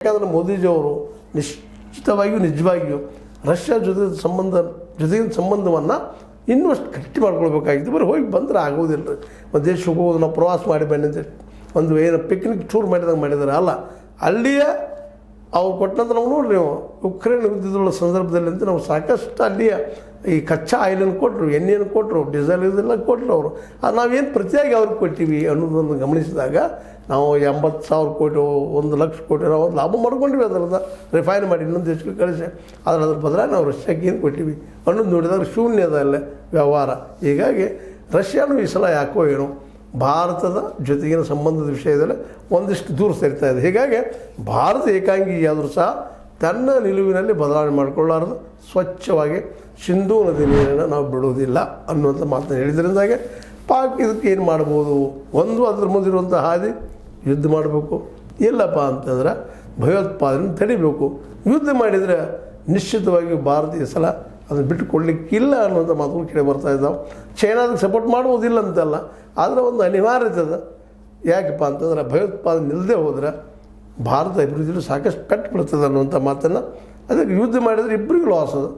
ಯಾಕಂದರೆ ಮೋದಿಜಿಯವರು ನಿಜವಾಗಿಯೂ ರಷ್ಯಾ ಜೊತೆಗಿನ ಸಂಬಂಧವನ್ನು ಇನ್ನಷ್ಟು ಗಟ್ಟಿ ಮಾಡ್ಕೊಳ್ಬೇಕಾಗಿತ್ತು. ಬರೀ ಹೋಗಿ ಬಂದರೆ ಆಗೋದಿಲ್ಲ ರೀ. ಒಂದು ದೇಶಕ್ಕೆ ಹೋಗೋದು ನಾವು ಪ್ರವಾಸ ಮಾಡಿ ಬಂದಿದ್ದೆ, ಒಂದು ಏನು ಪಿಕ್ನಿಕ್ ಟೂರ್ ಮಾಡಿದಂಗೆ ಮಾಡಿದಾರೆ ಅಲ್ಲ. ಅಲ್ಲಿಯೇ ಅವ್ರು ಕೊಟ್ಟಂತ ನಾವು ನೋಡ್ರಿ, ನೀವು ಉಕ್ರೇನ್ ಯುದ್ಧದ ಸಂದರ್ಭದಲ್ಲಿ ಅಂತ ನಾವು ಸಾಕಷ್ಟು ಅಲ್ಲಿಯ ಈ ಕಚ್ಚಾ ಆಯಿಲನ್ನು ಕೊಟ್ಟರು, ಎಣ್ಣೆಯನ್ನು ಕೊಟ್ಟರು, ಡೀಸೆಲ್ ಇದೆಲ್ಲ ಕೊಟ್ಟರು ಅವರು. ಅದು ನಾವೇನು ಪ್ರತಿಯಾಗಿ ಅವ್ರಿಗೆ ಕೊಟ್ಟಿವಿ ಅನ್ನೋದನ್ನು ಗಮನಿಸಿದಾಗ ನಾವು 80,000 ಕೋಟಿ 1,00,000 ಕೋಟಿ ನಾವು ಲಾಭ ಮಾಡ್ಕೊಂಡ್ವಿ. ಅದರದ ರಿಫೈನ್ ಮಾಡಿ ಇನ್ನೊಂದು ದೇಶಕ್ಕೆ ಕಳಿಸಿ ಅದ್ರ ಬದಲಾಗಿ ನಾವು ರಷ್ಯಾಕ್ಕೆ ಏನು ಕೊಟ್ಟಿವಿ ಅನ್ನೋದು ನೋಡಿದಾಗ ಶೂನ್ಯದ ಅಲ್ಲೇ ವ್ಯವಹಾರ. ಹೀಗಾಗಿ ರಷ್ಯಾನು ಈ ಸಲ ಯಾಕೋ ಏನೋ ಭಾರತದ ಜೊತೆಗಿನ ಸಂಬಂಧದ ವಿಷಯದಲ್ಲಿ ಒಂದಿಷ್ಟು ದೂರ ಸರಿತಾ ಇದೆ. ಹೀಗಾಗಿ ಭಾರತ ಏಕಾಂಗಿಯಾದರೂ ಸಹ ತನ್ನ ನಿಲುವಿನಲ್ಲಿ ಬದಲಾವಣೆ ಮಾಡಿಕೊಳ್ಳಾರದು ಸ್ವಚ್ಛವಾಗಿ ಸಿಂಧೂ ನದಿ ನೀರನ್ನು ನಾವು ಬಿಡುವುದಿಲ್ಲ ಅನ್ನುವಂಥ ಮಾತನ್ನು ಹೇಳಿದ್ರಿಂದಾಗೆ ಪಾಕ್ ಇದಕ್ಕೆ ಏನು ಮಾಡ್ಬೋದು, ಒಂದು ಅದ್ರ ಮುಂದಿರುವಂಥ ಹಾದಿ ಯುದ್ಧ ಮಾಡಬೇಕು, ಇಲ್ಲಪ್ಪ ಅಂತಂದ್ರೆ ಭಯೋತ್ಪಾದನೆ ತಡಿಬೇಕು. ಯುದ್ಧ ಮಾಡಿದರೆ ನಿಶ್ಚಿತವಾಗಿ ಭಾರತ ಈ ಸಲ ಅದನ್ನು ಬಿಟ್ಟುಕೊಡ್ಲಿಕ್ಕಿಲ್ಲ ಅನ್ನುವಂಥ ಮಾತುಗಳು ಕೇಳಿ ಬರ್ತಾ ಇದ್ದಾವೆ. ಚೈನಾದಕ್ಕೆ ಸಪೋರ್ಟ್ ಮಾಡುವುದಿಲ್ಲ ಅಂತಲ್ಲ, ಆದರೆ ಒಂದು ಅನಿವಾರ್ಯತೆ ಅದ. ಯಾಕಪ್ಪ ಅಂತಂದ್ರೆ ಭಯೋತ್ಪಾದನೆ ನಿಲ್ಲದೆ ಹೋದರೆ ಭಾರತ ಅಭಿವೃದ್ಧಿಯಲ್ಲಿ ಸಾಕಷ್ಟು ಕಟ್ಟು ಬೀಳ್ತದೆ ಅನ್ನುವಂಥ ಮಾತನ್ನು. ಅದಕ್ಕೆ ಯುದ್ಧ ಮಾಡಿದರೆ ಇಬ್ಬರಿಗೂ ಲಾಸ್ ಅದು.